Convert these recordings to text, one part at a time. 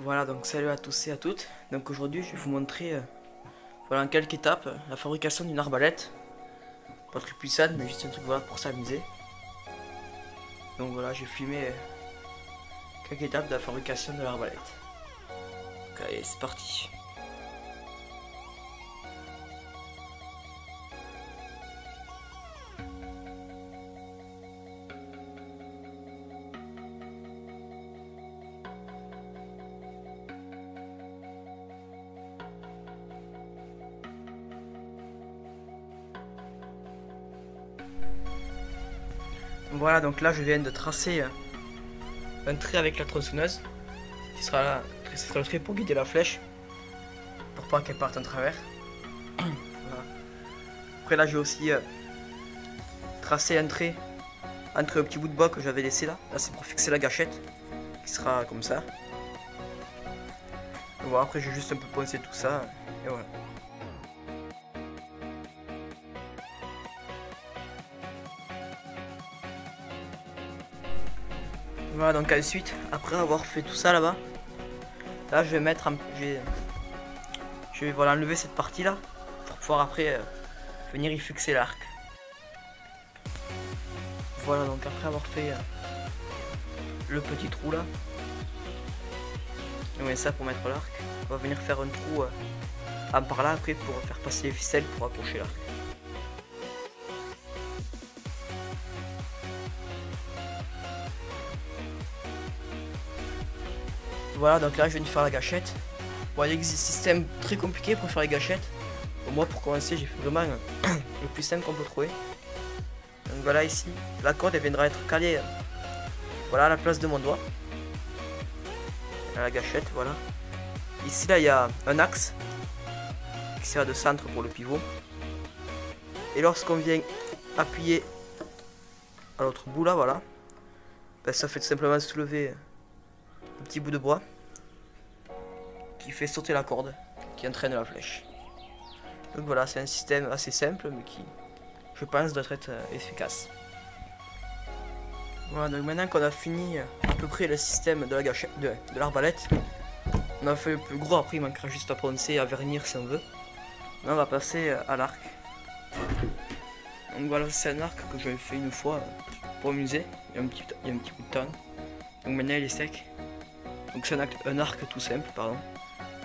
Voilà, donc salut à tous et à toutes. Donc aujourd'hui je vais vous montrer voilà, en quelques étapes la fabrication d'une arbalète. Pas très puissante mais juste un truc voilà, pour s'amuser. Donc voilà, j'ai filmé quelques étapes de la fabrication de l'arbalète. Donc allez, c'est parti. Voilà, donc là je viens de tracer un trait avec la tronçonneuse qui sera là, ce sera le trait pour guider la flèche pour pas qu'elle parte en travers. Voilà. Après là j'ai aussi tracé un trait entre le petit bout de bois que j'avais laissé là. Là c'est pour fixer la gâchette qui sera comme ça. Et voilà, après j'ai juste un peu poncé tout ça et voilà. Voilà, donc ensuite, après avoir fait tout ça là-bas, là je vais mettre je vais voilà, enlever cette partie là pour pouvoir après venir y fixer l'arc. Voilà, donc après avoir fait le petit trou là, on met ça pour mettre l'arc, on va venir faire un trou en par là après pour faire passer les ficelles pour accrocher l'arc. Voilà, donc là je viens de faire la gâchette. Bon, il existe un système très compliqué pour faire les gâchettes. Bon, moi pour commencer j'ai fait vraiment le plus simple qu'on peut trouver. Donc voilà, ici la corde elle viendra être calée voilà à la place de mon doigt. À la gâchette, voilà. Ici là il y a un axe qui sert de centre pour le pivot. Et lorsqu'on vient appuyer à l'autre bout là, voilà, ben, ça fait tout simplement soulever un petit bout de bois qui fait sauter la corde qui entraîne la flèche. Donc voilà, c'est un système assez simple mais qui, je pense, doit être efficace. Voilà, donc maintenant qu'on a fini à peu près le système de la gâchette, de l'arbalète, on a fait le plus gros, après il manquera juste à poncer et à vernir si on veut. Là on va passer à l'arc. Donc voilà, c'est un arc que j'avais fait une fois pour m'amuser, il y a un petit bout de temps. Donc maintenant il est sec. Donc c'est un arc tout simple, pardon,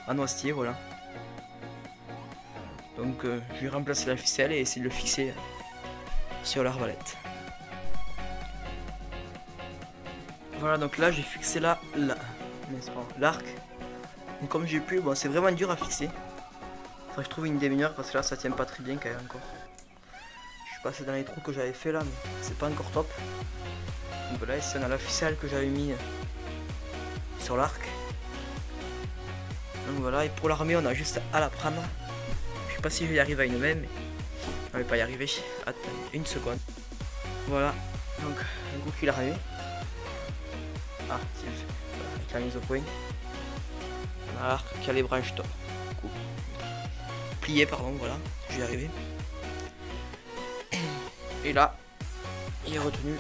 en noisetier, voilà. Donc je vais remplacer la ficelle et essayer de le fixer sur l'arbalète. Voilà, donc là j'ai fixé là, n'est-ce pas, l'arc. Donc comme j'ai pu, bon c'est vraiment dur à fixer. Faudrait que je trouve une démineur parce que là ça tient pas très bien quand même encore. Je suis passé dans les trous que j'avais fait là, mais c'est pas encore top. Donc là ici on a la ficelle que j'avais mis sur l'arc. Donc voilà, et pour l'armer on a juste à la prendre. Je sais pas si je vais y arriver à une main, mais on va pas y arriver. Attends une seconde. Voilà, donc un coup qu'il est armé. Ah, si, voilà, avec la mise au point. On a l'arc qui a les branches top. Plié, pardon, voilà, je vais y arriver. Et là, il est retenu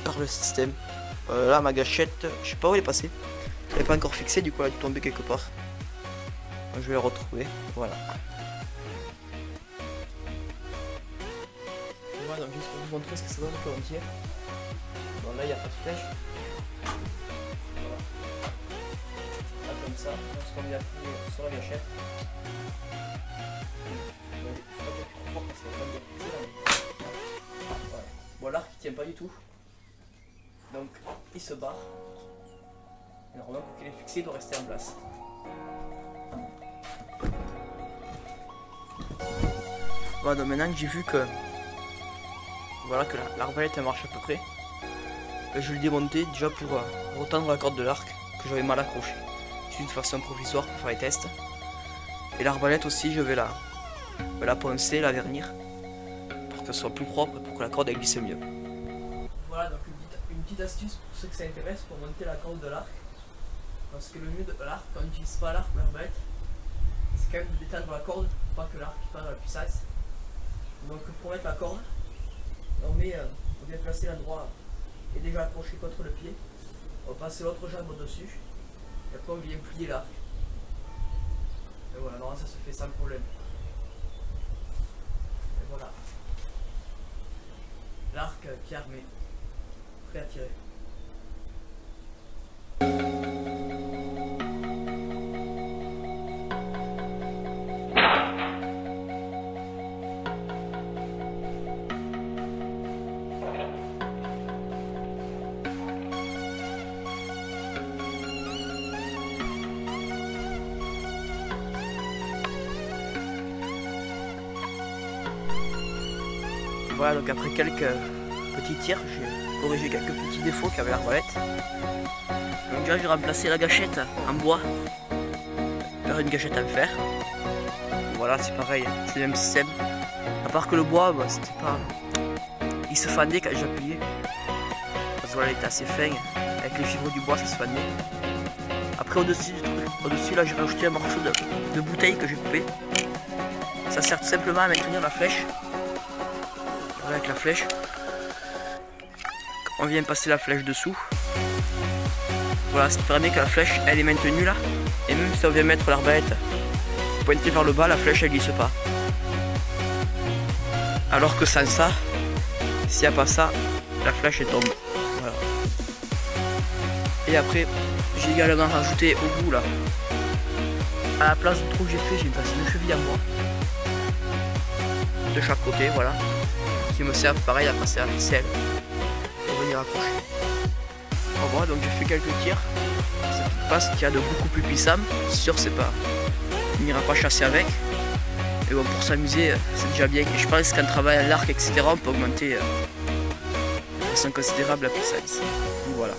par le système. Là, ma gâchette, je sais pas où elle est passée. Elle n'est pas encore fixée, du coup, elle a dû tomber quelque part. Donc, je vais la retrouver, voilà. Voilà, donc juste pour vous montrer ce que ça donne tout entier. Bon, là, il n'y a pas de flèche. Voilà. Là, comme ça, lorsqu'on vient appuyer sur la gâchette. Bon, il faut pas qu'il trop fort parce qu'il y a pas de fixé là. Voilà. Bon, l'arc il tient pas du tout. Donc, il se barre. Et normalement, pour qu'il est fixé, il doit rester en place. Voilà, donc maintenant que j'ai vu que voilà que l'arbalète elle marche à peu près, je vais le démonter déjà pour retendre la corde de l'arc que j'avais mal accroché. Juste de façon provisoire pour faire les tests. Et l'arbalète aussi, je vais la poncer, la vernir pour que ce soit plus propre et pour que la corde elle glisse mieux. Voilà, donc une petite astuce pour ceux que ça intéresse pour monter la corde de l'arc. Parce que le mieux de l'arc, quand on n'utilise pas l'arc ou l'arbalète, c'est quand même de détendre la corde pour pas que l'arc perde la puissance. Donc pour mettre la corde, on vient placer l'endroit est déjà accroché contre le pied. On va passer l'autre jambe au-dessus. Et après on vient plier l'arc. Et voilà, non, ça se fait sans problème. Et voilà. L'arc qui est armé. Prêt à tirer. Voilà, donc après quelques petits tirs, j'ai corrigé quelques petits défauts qu'il y avait à l'arbalète. Donc déjà j'ai remplacé la gâchette en bois par une gâchette en fer. Voilà, c'est pareil, c'est le même système. À part que le bois, bah, c'était pas... il se fendait quand j'appuyais. Parce que voilà, il était assez fin. Avec les fibres du bois, ça se fendait. Après au-dessus du truc, au-dessus là j'ai rajouté un morceau de bouteille que j'ai coupé. Ça sert tout simplement à maintenir la flèche. Avec la flèche, on vient passer la flèche dessous. Voilà, ce qui permet que la flèche elle est maintenue là, et même si on vient mettre l'arbalète pointée vers le bas, la flèche elle glisse pas. Alors que sans ça, s'il n'y a pas ça, la flèche elle tombe. Voilà. Et après, j'ai également rajouté au bout là, à la place du trou que j'ai fait, j'ai passé une cheville en bois de chaque côté, voilà. Qui me servent pareil à passer à la ficelle pour venir accrocher. Voilà, donc j'ai fait quelques tirs. C'est une passe qui a de beaucoup plus puissant. C'est sûr, c'est pas, il n'ira pas chasser avec. Et bon, pour s'amuser, c'est déjà bien. Et je pense qu'en travaillant à l'arc, etc., on peut augmenter de façon considérable la puissance. Donc voilà.